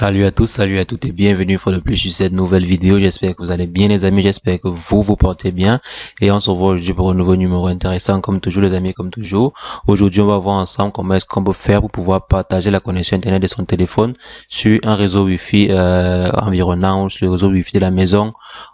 Salut à tous, salut à toutes et bienvenue une fois de plus sur cette nouvelle vidéo. J'espère que vous allez bien les amis, j'espère que vous portez bien et on se revoit aujourd'hui pour un nouveau numéro intéressant comme toujours les amis, comme toujours. Aujourd'hui on va voir ensemble comment est-ce qu'on peut faire pour pouvoir partager la connexion internet de son téléphone sur un réseau Wi-Fi environnant ou sur le réseau Wi-Fi de la maison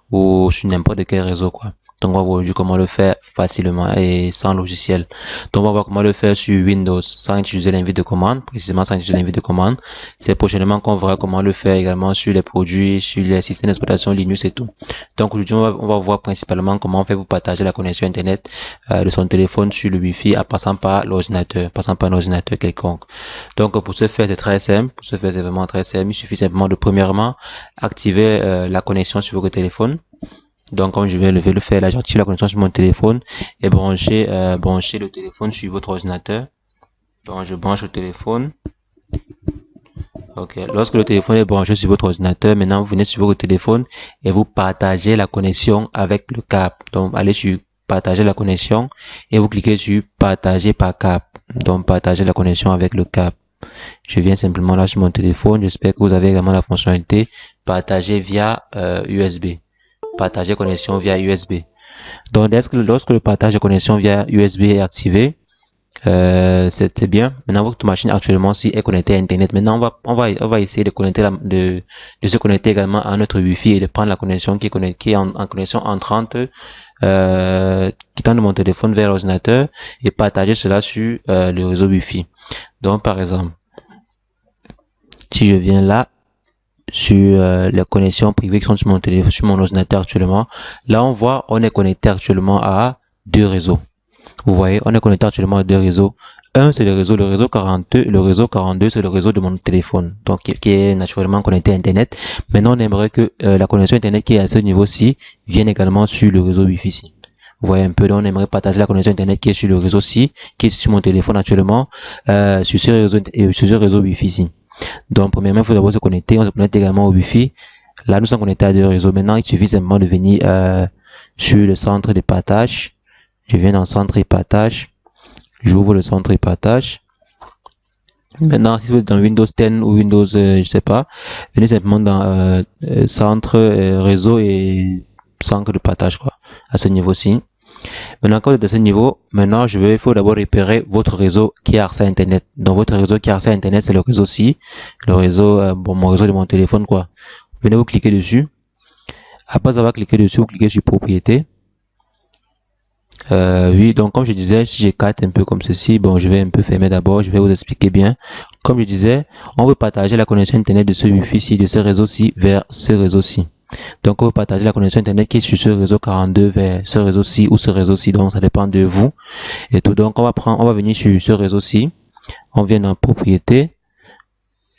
ou sur n'importe quel réseau quoi. Donc on va voir aujourd'hui comment le faire facilement et sans logiciel. Donc on va voir comment le faire sur Windows sans utiliser l'invite de commande, précisément sans utiliser l'invite de commande. C'est prochainement qu'on verra comment le faire également sur les produits, sur les systèmes d'exploitation Linux et tout. Donc aujourd'hui on va voir principalement comment on fait pour partager la connexion internet de son téléphone sur le Wi-Fi en passant par l'ordinateur, un ordinateur quelconque. Donc pour ce faire c'est très simple, pour ce faire c'est vraiment très simple. Il suffit simplement de premièrement activer la connexion sur votre téléphone. Donc comme je vais le faire là, j'active la connexion sur mon téléphone et brancher le téléphone sur votre ordinateur. Donc je branche le téléphone. Ok, lorsque le téléphone est branché sur votre ordinateur, maintenant vous venez sur votre téléphone et vous partagez la connexion avec le câble. Donc allez sur partager la connexion et vous cliquez sur partager par câble. Donc partager la connexion avec le câble. Je viens simplement là sur mon téléphone. J'espère que vous avez également la fonctionnalité partager via USB. Partager connexion via USB. Donc lorsque le partage de connexion via USB est activé, c'est bien. Maintenant votre machine actuellement si est connectée à internet. Maintenant on va essayer de connecter de se connecter également à notre Wi-Fi et de prendre la connexion qui est en connexion entrante quittant de mon téléphone vers l'ordinateur et partager cela sur le réseau Wi-Fi. Donc par exemple, si je viens là sur les connexions privées qui sont sur mon téléphone, sur mon ordinateur actuellement, là on voit on est connecté actuellement à deux réseaux. Vous voyez, on est connecté actuellement à deux réseaux. Un, c'est le réseau 42. Le réseau 42, c'est le réseau de mon téléphone. Donc, qui est naturellement connecté à Internet. Maintenant, on aimerait que la connexion Internet qui est à ce niveau-ci vienne également sur le réseau Wi-Fi. Vous voyez un peu, donc on aimerait partager la connexion Internet qui est sur le réseau-ci, qui est sur mon téléphone actuellement, sur ce réseau Wi-Fi-ci. Donc, premièrement, il faut d'abord se connecter. On se connecte également au Wi-Fi. Là, nous sommes connectés à deux réseaux. Maintenant, il suffit simplement de venir sur le centre de partage. Je viens dans centre et partage. J'ouvre le centre et partage. Maintenant, si vous êtes dans Windows 10 ou Windows, je sais pas, venez simplement dans centre, réseau et centre de partage, quoi, à ce niveau-ci. Maintenant, quand vous êtes à ce niveau, maintenant, il faut d'abord repérer votre réseau qui a accès à Internet. Donc, votre réseau qui a accès à Internet, c'est le réseau-ci, le réseau, mon réseau de mon téléphone, quoi. Venez vous cliquer dessus. Après avoir cliqué dessus, vous cliquez sur propriété. Oui, donc comme je disais, si j'écarte un peu comme ceci, bon, je vais un peu fermer d'abord, je vais vous expliquer bien. Comme je disais, on veut partager la connexion internet de ce Wi-Fi-ci, de ce réseau-ci vers ce réseau-ci. Donc on veut partager la connexion internet qui est sur ce réseau 42 vers ce réseau-ci ou ce réseau-ci, donc ça dépend de vous et tout. Donc on va venir sur ce réseau-ci, on vient dans propriété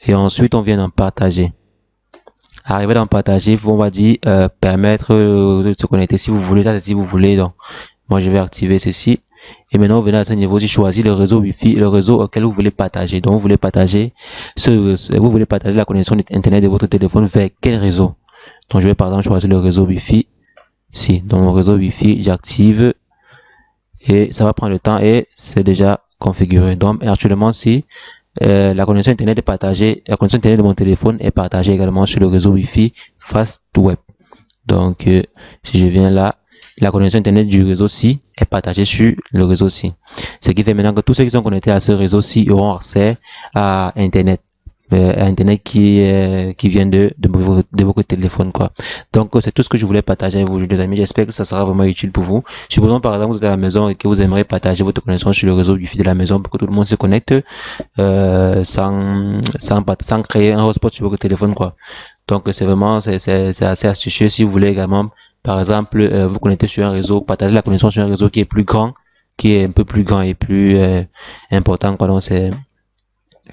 et ensuite on vient dans partager. Arrivé dans partager, on va dire permettre de se connecter si vous voulez, ça c'est si vous voulez. Donc moi, je vais activer ceci. Et maintenant, vous venez à ce niveau, si choisir le réseau Wi-Fi, le réseau auquel vous voulez partager. Donc, vous voulez partager la connexion Internet de votre téléphone vers quel réseau? Donc, je vais par exemple choisir le réseau Wi-Fi. Ici, dans mon réseau Wi-Fi, j'active. Et ça va prendre le temps et c'est déjà configuré. Donc, actuellement, si la connexion Internet est partagée, la connexion Internet de mon téléphone est partagée également sur le réseau Wi-Fi Fast Web. Donc, si je viens là, la connexion internet du réseau-ci est partagée sur le réseau-ci. Ce qui fait maintenant que tous ceux qui sont connectés à ce réseau-ci auront accès à Internet. Internet qui vient de votre téléphone, quoi. Donc, c'est tout ce que je voulais partager avec vous, les amis. J'espère que ça sera vraiment utile pour vous. Supposons, par exemple, vous êtes à la maison et que vous aimeriez partager votre connexion sur le réseau Wi-Fi de la maison pour que tout le monde se connecte, sans créer un hotspot sur votre téléphone, quoi. Donc, c'est assez astucieux si vous voulez également, par exemple, vous connecter sur un réseau, partager la connexion sur un réseau qui est plus grand, qui est un peu plus grand et plus important, quoi. Donc,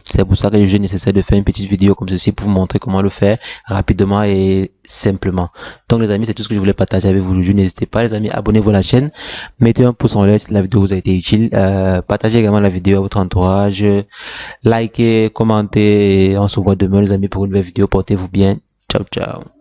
c'est pour ça que je nécessaire de faire une petite vidéo comme ceci pour vous montrer comment le faire rapidement et simplement. Donc les amis, c'est tout ce que je voulais partager avec vous aujourd'hui. N'hésitez pas les amis, abonnez-vous à la chaîne, mettez un pouce en l'air si la vidéo vous a été utile, partagez également la vidéo à votre entourage, likez, commentez et on se voit demain les amis pour une nouvelle vidéo. Portez-vous bien, ciao ciao.